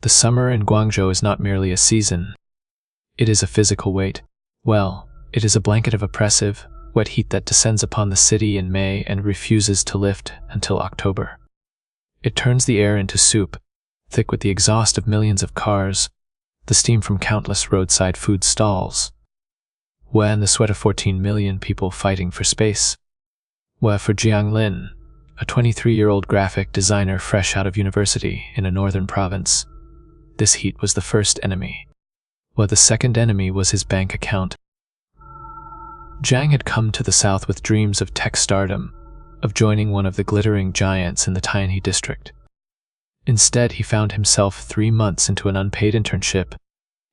The summer in Guangzhou is not merely a season. It is a physical weight. Well, it is a blanket of oppressive, wet heat that descends upon the city in May and refuses to lift until October. It turns the air into soup, thick with the exhaust of millions of cars, the steam from countless roadside food stalls, and the sweat of 14 million people fighting for space. For Jiang Lin, a 23-year-old graphic designer fresh out of university in a northern province, this heat was the first enemy. The second enemy was his bank account. Jiang had come to the south with dreams of tech stardom, of joining one of the glittering giants in the Tianhe district. Instead, he found himself 3 months into an unpaid internship,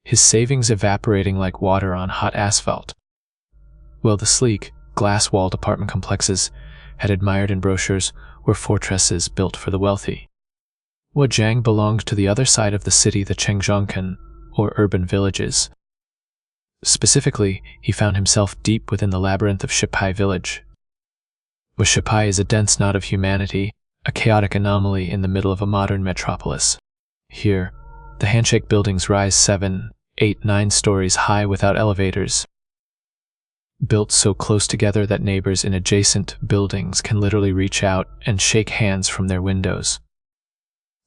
his savings evaporating like water on hot asphalt. The sleek, glass-walled apartment complexes had admired in brochures were fortresses built for the wealthy. Jiang belonged to the other side of the city, the Chengzhongken, or urban villages. Specifically, he found himself deep within the labyrinth of Shipai village. Shipai is a dense knot of humanity, a chaotic anomaly in the middle of a modern metropolis. Here, the handshake buildings rise 7, 8, 9 stories high without elevators, built so close together that neighbors in adjacent buildings can literally reach out and shake hands from their windows.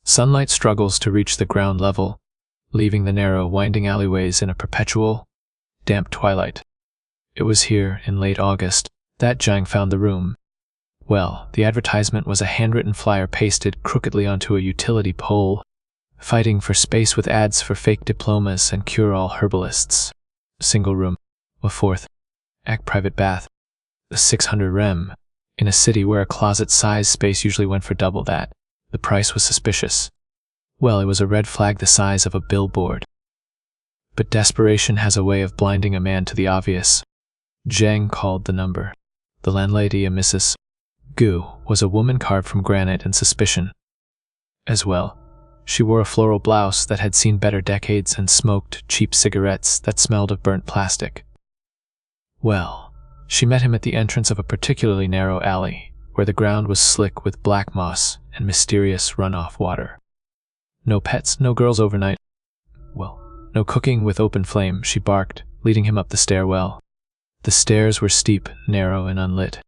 Sunlight struggles to reach the ground level, leaving the narrow, winding alleyways in a perpetual, damp twilight. It was here, in late August, that Jiang found the room. The advertisement was a handwritten flyer pasted crookedly onto a utility pole, fighting for space with ads for fake diplomas and cure-all herbalists. Single room, a 4th act private bath, 600 rem, in a city where a closet-sized space usually went for double that. The price was suspicious. It was a red flag the size of a billboard. But desperation has a way of blinding a man to the obvious. Jiang called the number. The landlady, a Mrs. Gu, was a woman carved from granite and suspicion. She wore a floral blouse that had seen better decades and smoked cheap cigarettes that smelled of burnt plastic. She met him at the entrance of a particularly narrow alley, where the ground was slick with black moss and mysterious runoff water. No pets, no girls overnight. No cooking with open flame, she barked, leading him up the stairwell. The stairs were steep, narrow, and unlit.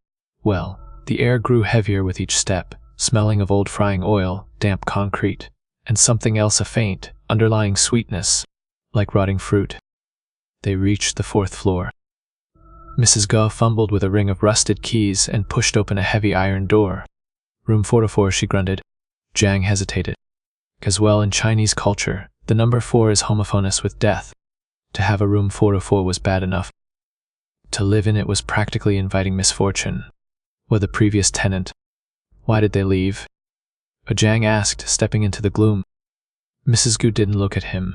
The air grew heavier with each step, smelling of old frying oil, damp concrete, and something else, a faint, underlying sweetness, like rotting fruit. They reached the 4th floor. Mrs. Gu fumbled with a ring of rusted keys and pushed open a heavy iron door. Room 404, she grunted. Jiang hesitated. In Chinese culture, the number 4 is homophonous with death. To have a room 404 was bad enough. To live in it was practically inviting misfortune. The previous tenant. Why did they leave? Jiang asked, stepping into the gloom. Mrs. Gu didn't look at him.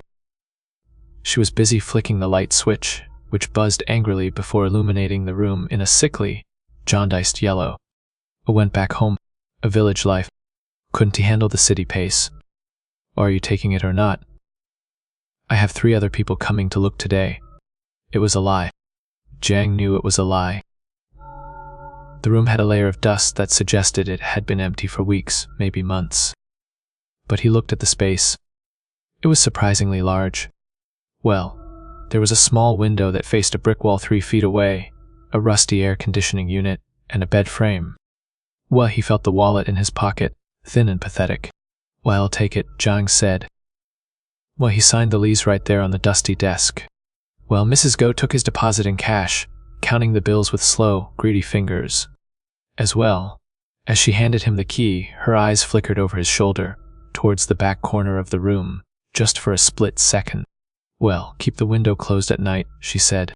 She was busy flicking the light switch, which buzzed angrily before illuminating the room in a sickly, jaundiced yellow. Went back home. A village life. Couldn't he handle the city pace? Are you taking it or not? I have 3 other people coming to look today. It was a lie. Jiang knew it was a lie. The room had a layer of dust that suggested it had been empty for weeks, maybe months. But he looked at the space. It was surprisingly large. There was a small window that faced a brick wall 3 feet away, a rusty air conditioning unit, and a bed frame. He felt the wallet in his pocket, thin and pathetic. I'll take it, Jiang said. He signed the lease right there on the dusty desk. Mrs. Gu took his deposit in cash, counting the bills with slow, greedy fingers. As she handed him the key, her eyes flickered over his shoulder, towards the back corner of the room, just for a split second. Keep the window closed at night, she said.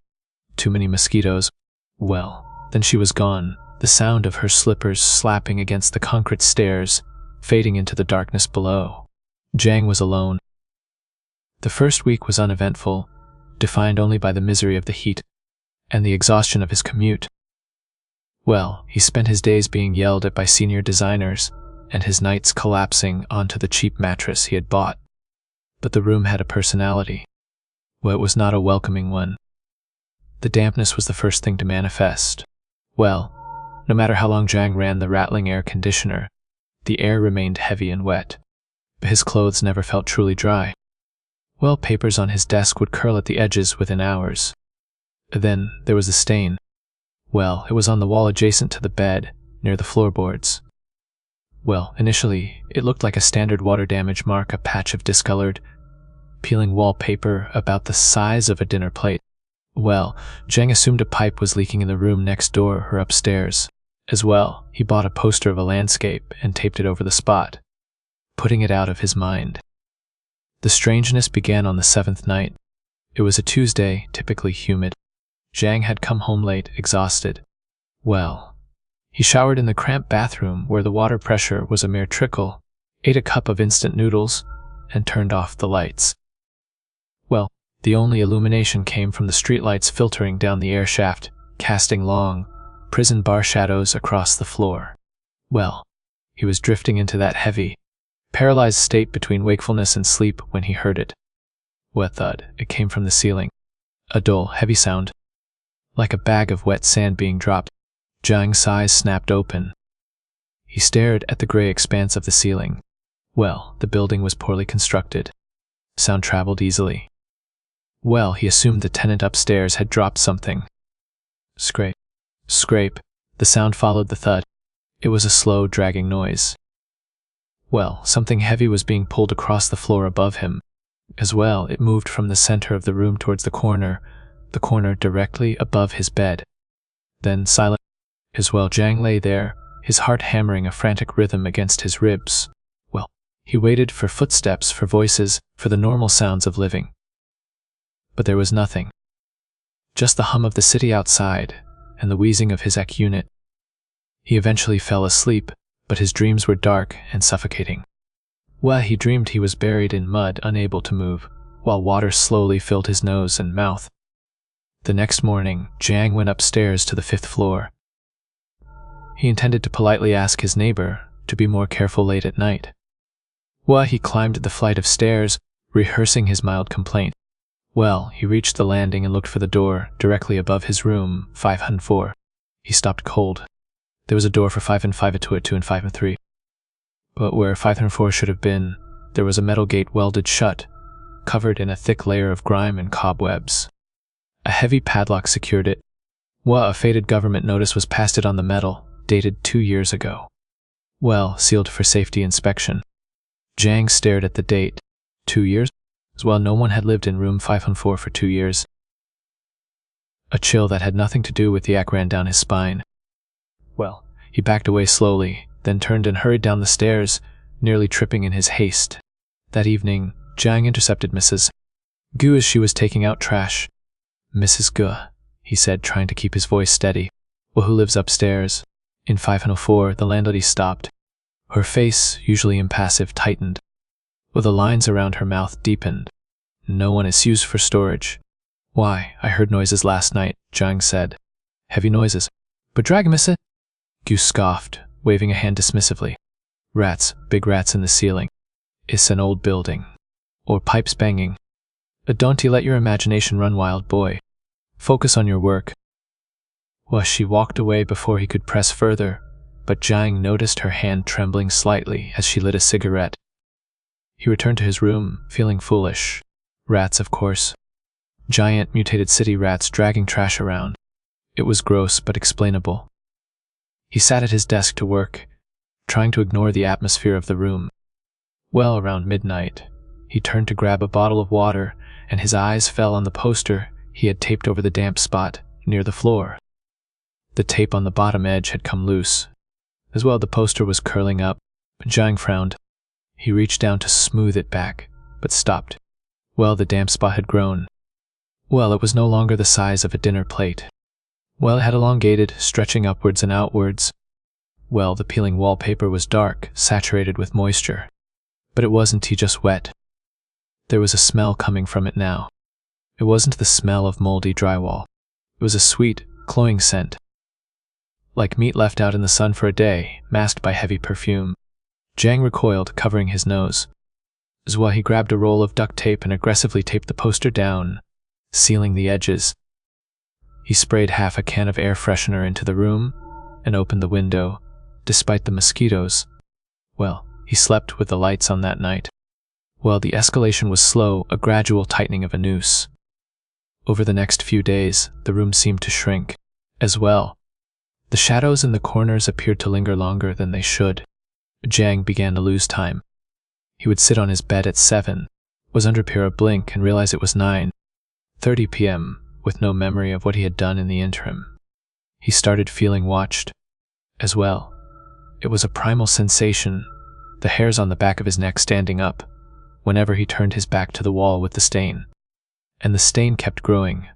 Too many mosquitoes. Then she was gone, the sound of her slippers slapping against the concrete stairs, fading into the darkness below. Jiang was alone. The first week was uneventful, defined only by the misery of the heat and the exhaustion of his commute. He spent his days being yelled at by senior designers and his nights collapsing onto the cheap mattress he had bought. But the room had a personality. It was not a welcoming one. The dampness was the first thing to manifest. No matter how long Jiang ran the rattling air conditioner, the air remained heavy and wet. But his clothes never felt truly dry. Well, papers on his desk would curl at the edges within hours. Then there was a stain. Well, it was on the wall adjacent to the bed, near the floorboards. Well, initially, it looked like a standard water damage mark, a patch of discolored, peeling wallpaper about the size of a dinner plate. Well, Zhang assumed a pipe was leaking in the room next door or upstairs. As well, he bought a poster of a landscape and taped it over the spot, putting it out of his mind. The strangeness began on the 7th night. It was a Tuesday, typically humid. Zhang had come home late, exhausted. Well, he showered in the cramped bathroom where the water pressure was a mere trickle, ate a cup of instant noodles, and turned off the lights. Well, the only illumination came from the streetlights filtering down the air shaft, casting long, prison bar shadows across the floor. Well, he was drifting into that heavy, paralyzed state between wakefulness and sleep when he heard it. What thud? It came from the ceiling. A dull, heavy sound, like a bag of wet sand being dropped. Zhang's eyes snapped open. He stared at the gray expanse of the ceiling. Well, the building was poorly constructed. Sound traveled easily. Well, he assumed the tenant upstairs had dropped something. Scrape. Scrape. The sound followed the thud. It was a slow, dragging noise. Well, something heavy was being pulled across the floor above him. As well, it moved from the center of the room towards the corner directly above his bed. Then silent. As well, Zhang lay there, his heart hammering a frantic rhythm against his ribs. Well, he waited for footsteps, for voices, for the normal sounds of living. But there was nothing. Just the hum of the city outside, and the wheezing of his EC unit. He eventually fell asleep, but his dreams were dark and suffocating. Well, he dreamed he was buried in mud, unable to move, while water slowly filled his nose and mouth. The next morning, Zhang went upstairs to the 5th floor. He intended to politely ask his neighbor to be more careful late at night. Well, he climbed the flight of stairs, rehearsing his mild complaint. Well, he reached the landing and looked for the door directly above his room, 504. He stopped cold. There was a door for 505, 2, and 503. But where 504 should have been, there was a metal gate welded shut, covered in a thick layer of grime and cobwebs. A heavy padlock secured it. Well, a faded government notice was pasted on the metal, dated 2 years ago. Well, sealed for safety inspection. Zhang stared at the date. 2 years? As well, no one had lived in room 504 for 2 years. A chill that had nothing to do with the act ran down his spine. Well, he backed away slowly, then turned and hurried down the stairs, nearly tripping in his haste. That evening, Zhang intercepted Mrs. Gu as she was taking out trash. Mrs. Gu, he said, trying to keep his voice steady. Well, who lives upstairs? In 504, the landlady stopped. Her face, usually impassive, tightened. Well, the lines around her mouth deepened. No one is used for storage. Why, I heard noises last night, Zhang said. Heavy noises. But drag, Missa? Gu scoffed, waving a hand dismissively. Rats, big rats in the ceiling. It's an old building. Or pipes banging. Don't you let your imagination run wild, boy. Focus on your work. Well, she walked away before he could press further, but Zhang noticed her hand trembling slightly as she lit a cigarette. He returned to his room, feeling foolish. Rats, of course. Giant, mutated city rats dragging trash around. It was gross but explainable. He sat at his desk to work, trying to ignore the atmosphere of the room. Well, around midnight, he turned to grab a bottle of water, and his eyes fell on the poster he had taped over the damp spot near the floor. The tape on the bottom edge had come loose. As well, the poster was curling up. Zhang frowned. He reached down to smooth it back, but stopped. Well, the damp spot had grown. Well, it was no longer the size of a dinner plate. Well, it had elongated, stretching upwards and outwards. Well, the peeling wallpaper was dark, saturated with moisture. But it wasn't just wet. There was a smell coming from it now. It wasn't the smell of moldy drywall. It was a sweet, cloying scent. Like meat left out in the sun for a day, masked by heavy perfume. Zhang recoiled, covering his nose. As well, he grabbed a roll of duct tape and aggressively taped the poster down, sealing the edges. He sprayed half a can of air freshener into the room and opened the window, despite the mosquitoes. Well, he slept with the lights on that night. Well, the escalation was slow, a gradual tightening of a noose. Over the next few days, the room seemed to shrink. As well, the shadows in the corners appeared to linger longer than they should. Jiang began to lose time. He would sit on his bed at 7, was under a blink and realize it was 9:30 p.m., with no memory of what he had done in the interim. He started feeling watched. As well, it was a primal sensation, the hairs on the back of his neck standing up, whenever he turned his back to the wall with the stain. And the stain kept growing.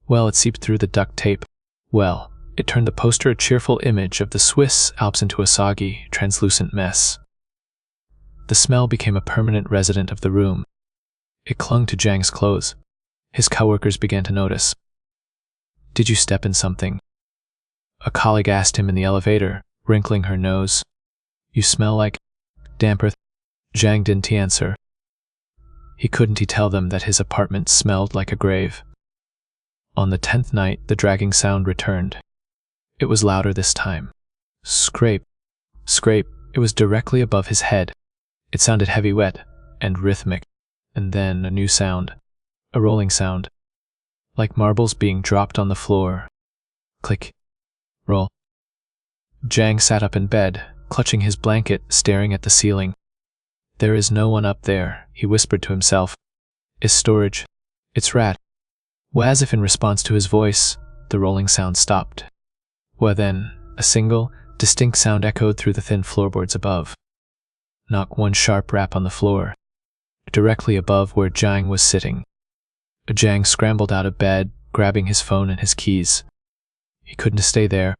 Well, it seeped through the duct tape. Well, it turned the poster a cheerful image of the Swiss Alps into a soggy, translucent mess. The smell became a permanent resident of the room. It clung to Jiang's clothes. His coworkers began to notice. "Did you step in something?" A colleague asked him in the elevator, wrinkling her nose. "You smell like damp earth." Jiang didn't answer. He couldn't tell them that his apartment smelled like a grave. On the 10th night, the dragging sound returned. It was louder this time. Scrape, scrape. It was directly above his head. It sounded heavy, wet, and rhythmic. And then a new sound, a rolling sound, like marbles being dropped on the floor. Click, roll. Jiang sat up in bed, clutching his blanket, staring at the ceiling. "There is no one up there," he whispered to himself. "It's storage. It's rat." Well, as if in response to his voice, the rolling sound stopped. Well then, a single, distinct sound echoed through the thin floorboards above. Not one sharp rap on the floor, directly above where Jiang was sitting. Jiang scrambled out of bed, grabbing his phone and his keys. He couldn't stay there.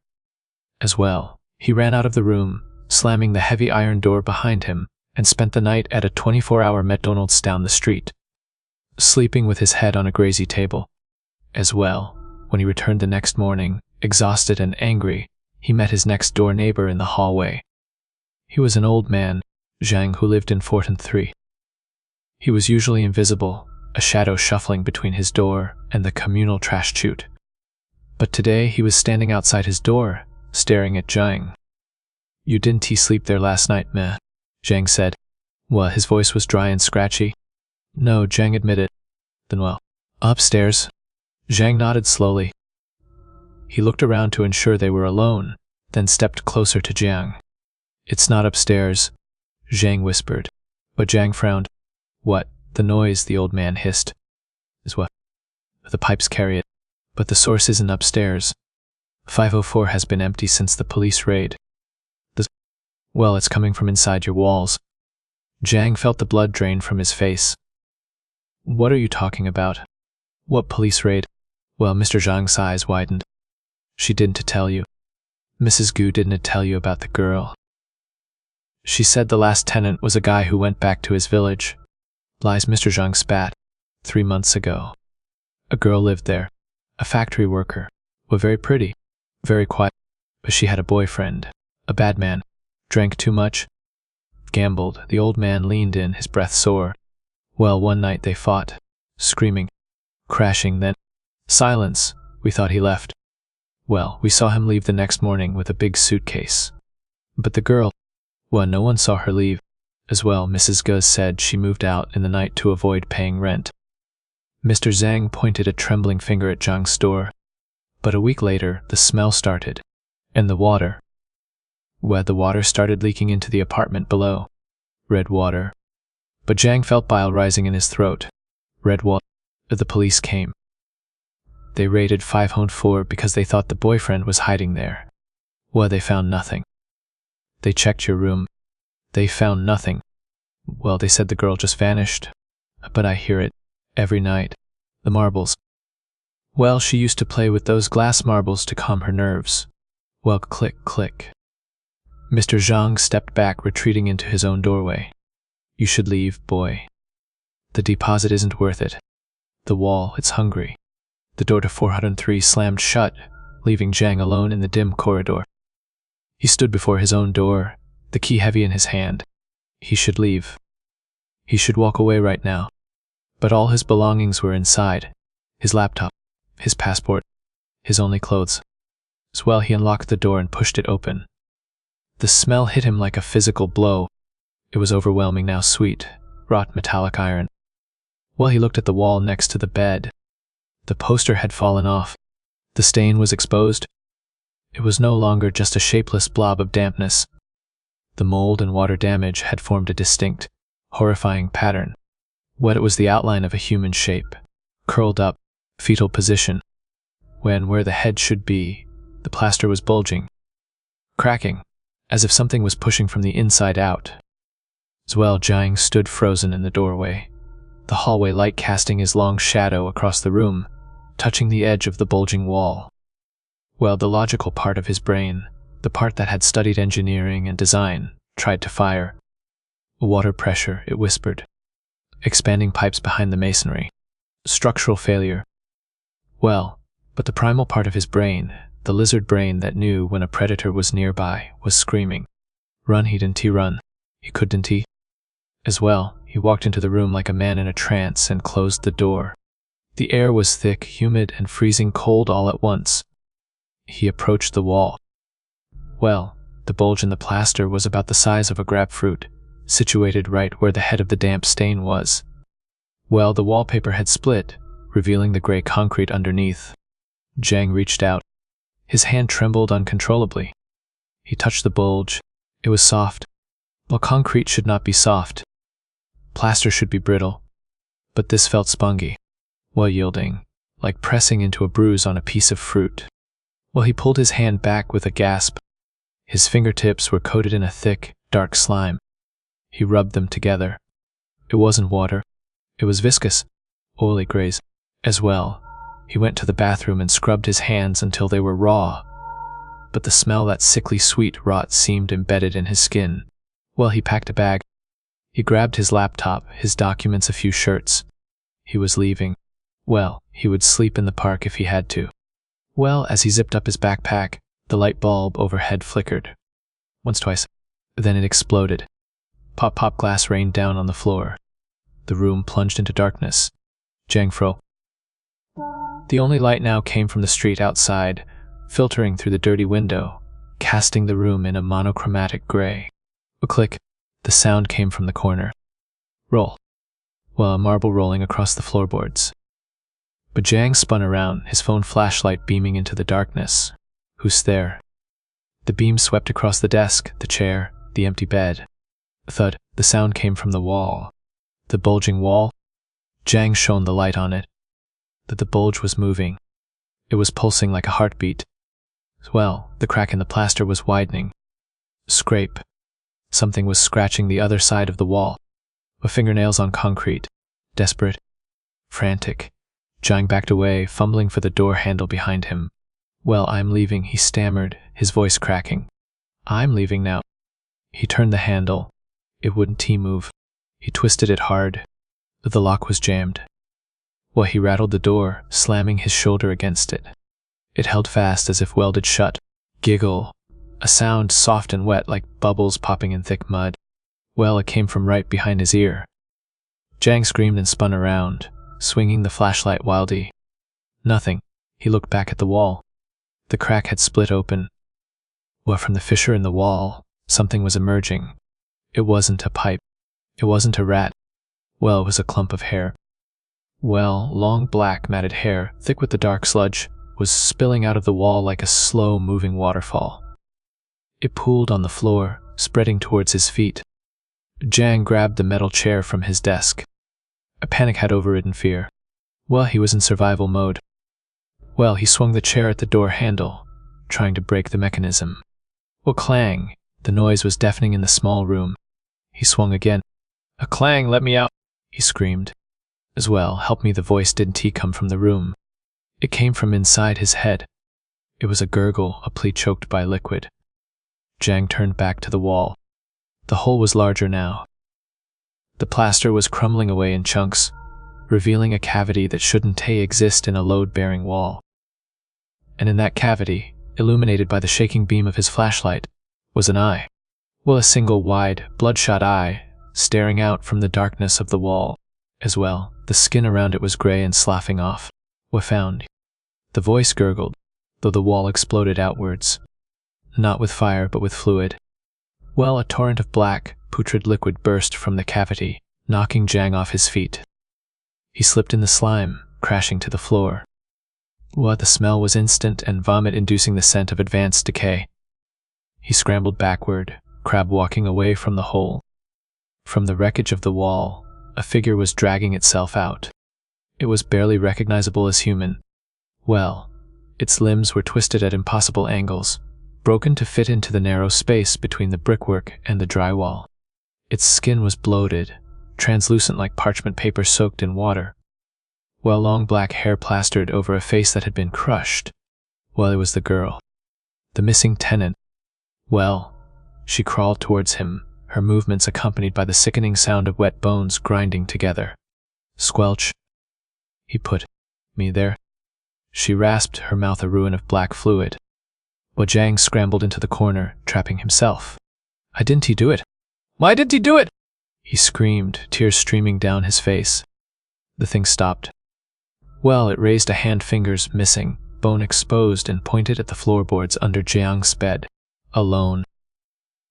As well, he ran out of the room, slamming the heavy iron door behind him, and spent the night at a 24-hour McDonald's down the street, sleeping with his head on a grazy table. As well, when he returned the next morning, exhausted and angry, he met his next-door neighbor in the hallway. He was an old man, Jiang, who lived in Fortin 3. He was usually invisible, a shadow shuffling between his door and the communal trash chute. But today he was standing outside his door, staring at Jiang. "You didn't sleep there last night, meh?" Jiang said. Well, his voice was dry and scratchy. "No," Jiang admitted. "Then well, upstairs." Jiang nodded slowly. He looked around to ensure they were alone, then stepped closer to Jiang. "It's not upstairs," Jiang whispered. But Jiang frowned. "What?" "The noise," the old man hissed. "Is what?" "The pipes carry it. But the source isn't upstairs. 504 has been empty since the police raid. Well, it's coming from inside your walls." Jiang felt the blood drain from his face. "What are you talking about? What police raid?" Well, Mr. Zhang's eyes widened. "She didn't tell you. Mrs. Gu didn't tell you about the girl. She said the last tenant was a guy who went back to his village." Lies, Mr. Zhang spat. 3 months ago. A girl lived there. A factory worker. Well, very pretty. Very quiet. But she had a boyfriend. A bad man. Drank too much. Gambled. The old man leaned in, his breath sore. Well, one night they fought. Screaming. Crashing, then silence. We thought he left. Well, we saw him leave the next morning with a big suitcase. But the girl, well, no one saw her leave. As well, Mrs. Gu said she moved out in the night to avoid paying rent. Mr. Zhang pointed a trembling finger at Zhang's door. But a week later, the smell started. And the water. Well, the water started leaking into the apartment below. Red water. But Zhang felt bile rising in his throat. Red water. The police came. They raided 504 because they thought the boyfriend was hiding there. Well, they found nothing. They checked your room. They found nothing. Well, they said the girl just vanished. But I hear it every night. The marbles. Well, she used to play with those glass marbles to calm her nerves. Well, click, click. Mr. Zhang stepped back, retreating into his own doorway. "You should leave, boy. The deposit isn't worth it. The wall, it's hungry." The door to 403 slammed shut, leaving Zhang alone in the dim corridor. He stood before his own door, the key heavy in his hand. He should leave. He should walk away right now. But all his belongings were inside. His laptop, his passport, his only clothes. As well, he unlocked the door and pushed it open. The smell hit him like a physical blow. It was overwhelming, now sweet, wrought metallic iron. Well, he looked at the wall next to the bed. The poster had fallen off. The stain was exposed. It was no longer just a shapeless blob of dampness. The mold and water damage had formed a distinct, horrifying pattern. What it was the outline of a human shape, curled up, fetal position, when where the head should be, the plaster was bulging, cracking, as if something was pushing from the inside out. As well, Jiang stood frozen in the doorway, the hallway light casting his long shadow across the room, touching the edge of the bulging wall. Well, the logical part of his brain, the part that had studied engineering and design, tried to fire. Water pressure, it whispered. Expanding pipes behind the masonry. Structural failure. Well, but the primal part of his brain, the lizard brain that knew when a predator was nearby, was screaming. Run, he didn't run. He couldn't he? As well, he walked into the room like a man in a trance and closed the door. The air was thick, humid, and freezing cold all at once. He approached the wall. Well, the bulge in the plaster was about the size of a grapefruit, situated right where the head of the damp stain was. Well, the wallpaper had split, revealing the gray concrete underneath. Jiang reached out. His hand trembled uncontrollably. He touched the bulge. It was soft. Well, concrete should not be soft. Plaster should be brittle. But this felt spongy. Well, yielding, like pressing into a bruise on a piece of fruit. Well, he pulled his hand back with a gasp. His fingertips were coated in a thick, dark slime. He rubbed them together. It wasn't water. It was viscous, oily graze. As well, he went to the bathroom and scrubbed his hands until they were raw. But the smell, that sickly sweet rot, seemed embedded in his skin. Well, he packed a bag. He grabbed his laptop, his documents, a few shirts. He was leaving. Well, he would sleep in the park if he had to. Well, as he zipped up his backpack, the light bulb overhead flickered. Once, twice. Then it exploded. Pop, pop, glass rained down on the floor. The room plunged into darkness. Jiang froze. The only light now came from the street outside, filtering through the dirty window, casting the room in a monochromatic gray. A click. The sound came from the corner. Roll. Well, a marble rolling across the floorboards. But Jiang spun around, his phone flashlight beaming into the darkness. Who's there? The beam swept across the desk, the chair, the empty bed. Thud. The sound came from the wall. The bulging wall? Jiang shone the light on it. That the bulge was moving. It was pulsing like a heartbeat. Well, the crack in the plaster was widening. Scrape. Something was scratching the other side of the wall. With fingernails on concrete. Desperate. Frantic. Jiang backed away, fumbling for the door handle behind him. Well, I'm leaving, he stammered, his voice cracking. I'm leaving now. He turned the handle. It wouldn't move. He twisted it hard. The lock was jammed. Well, he rattled the door, slamming his shoulder against it. It held fast as if welded shut. Giggle. A sound soft and wet like bubbles popping in thick mud. Well, it came from right behind his ear. Jiang screamed and spun around, swinging the flashlight wildly. Nothing. He looked back at the wall. The crack had split open. Well, from the fissure in the wall, something was emerging. It wasn't a pipe. It wasn't a rat. Well, it was a clump of hair. Well, long black matted hair, thick with the dark sludge, was spilling out of the wall like a slow-moving waterfall. It pooled on the floor, spreading towards his feet. Jiang grabbed the metal chair from his desk. A panic had overridden fear. Well, he was in survival mode. Well, he swung the chair at the door handle, trying to break the mechanism. Well, clang! The noise was deafening in the small room. He swung again. A clang, let me out! He screamed. As well, help me, the voice didn't come from the room. It came from inside his head. It was a gurgle, a plea choked by liquid. Jiang turned back to the wall. The hole was larger now. The plaster was crumbling away in chunks, revealing a cavity that shouldn't exist in a load-bearing wall. And in that cavity, illuminated by the shaking beam of his flashlight, was an eye. Well, a single wide, bloodshot eye, staring out from the darkness of the wall. As well, the skin around it was gray and sloughing off. What found? The voice gurgled, though the wall exploded outwards. Not with fire, but with fluid. Well, a torrent of black, putrid liquid burst from the cavity, knocking Jiang off his feet. He slipped in the slime, crashing to the floor. The smell was instant and vomit-inducing, the scent of advanced decay. He scrambled backward, crab walking away from the hole. From the wreckage of the wall, a figure was dragging itself out. It was barely recognizable as human. Its limbs were twisted at impossible angles, broken to fit into the narrow space between the brickwork and the drywall. Its skin was bloated, translucent like parchment paper soaked in water, while long black hair plastered over a face that had been crushed. It was the girl, the missing tenant. She crawled towards him, her movements accompanied by the sickening sound of wet bones grinding together. Squelch. He put me there. She rasped, her mouth a ruin of black fluid. Jiang scrambled into the corner, trapping himself. Why didn't he do it? Why didn't he do it? He screamed, tears streaming down his face. The thing stopped. It raised a hand, fingers missing, bone exposed, and pointed at the floorboards under Jiang's bed. Alone.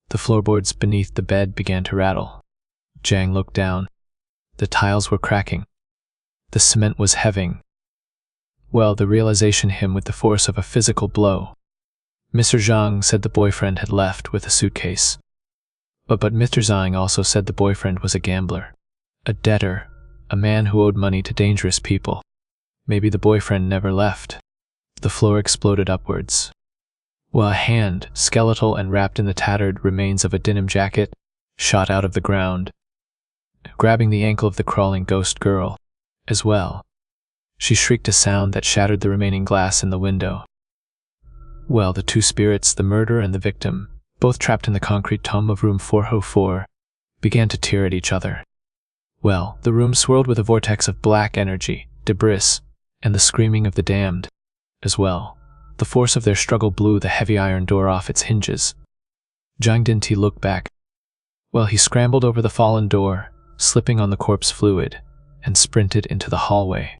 The floorboards beneath the bed began to rattle. Jiang looked down. The tiles were cracking. The cement was heaving. The realization hit him with the force of a physical blow. Mr. Zhang said the boyfriend had left with a suitcase. But Mr. Zhang also said the boyfriend was a gambler, a debtor, a man who owed money to dangerous people. Maybe the boyfriend never left. The floor exploded upwards. A hand, skeletal and wrapped in the tattered remains of a denim jacket, shot out of the ground, grabbing the ankle of the crawling ghost girl. She shrieked a sound that shattered the remaining glass in the window. The two spirits, the murderer and the victim, both trapped in the concrete tomb of room 404, began to tear at each other. The room swirled with a vortex of black energy, debris, and the screaming of the damned. The force of their struggle blew the heavy iron door off its hinges. Jiang didn't look back. He scrambled over the fallen door, slipping on the corpse fluid, and sprinted into the hallway.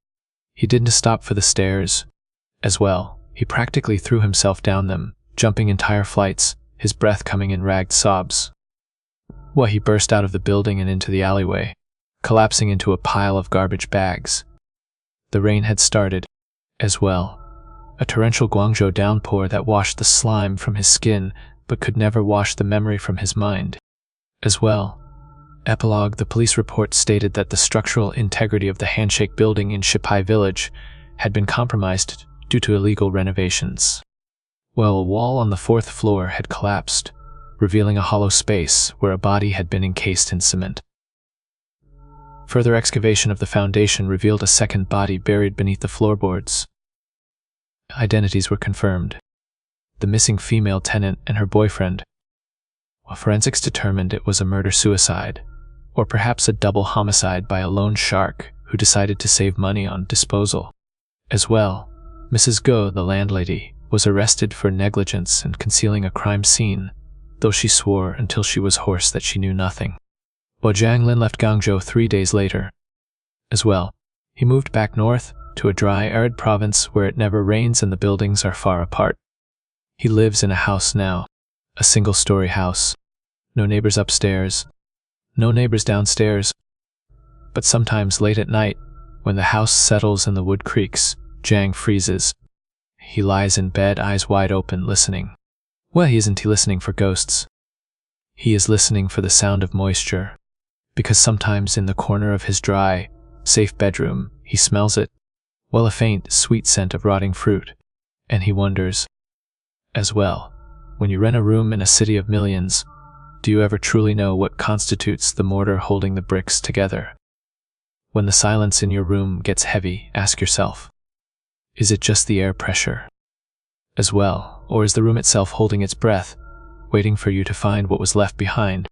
He didn't stop for the stairs. He practically threw himself down them, jumping entire flights, his breath coming in ragged sobs. He burst out of the building and into the alleyway, collapsing into a pile of garbage bags. The rain had started, a torrential Guangzhou downpour that washed the slime from his skin but could never wash the memory from his mind. Epilogue: the police report stated that the structural integrity of the Handshake building in Shipai village had been compromised due to illegal renovations. A wall on the 4th floor had collapsed, revealing a hollow space where a body had been encased in cement. Further excavation of the foundation revealed a second body buried beneath the floorboards. Identities were confirmed: the missing female tenant and her boyfriend. Forensics determined it was a murder-suicide, or perhaps a double homicide by a lone shark who decided to save money on disposal. Mrs. Go, the landlady, was arrested for negligence and concealing a crime scene, though she swore until she was hoarse that she knew nothing. Jiang Lin left Guangzhou 3 days later. He moved back north to a dry, arid province where it never rains and the buildings are far apart. He lives in a house now, a single-story house. No neighbors upstairs, no neighbors downstairs. But sometimes late at night, when the house settles and the wood creaks, Jiang freezes. He lies in bed, eyes wide open, listening. He isn't listening for ghosts. He is listening for the sound of moisture, because sometimes in the corner of his dry, safe bedroom, he smells it. A faint, sweet scent of rotting fruit. And he wonders, when you rent a room in a city of millions, do you ever truly know what constitutes the mortar holding the bricks together? When the silence in your room gets heavy, ask yourself, is it just the air pressure? Or is the room itself holding its breath, waiting for you to find what was left behind?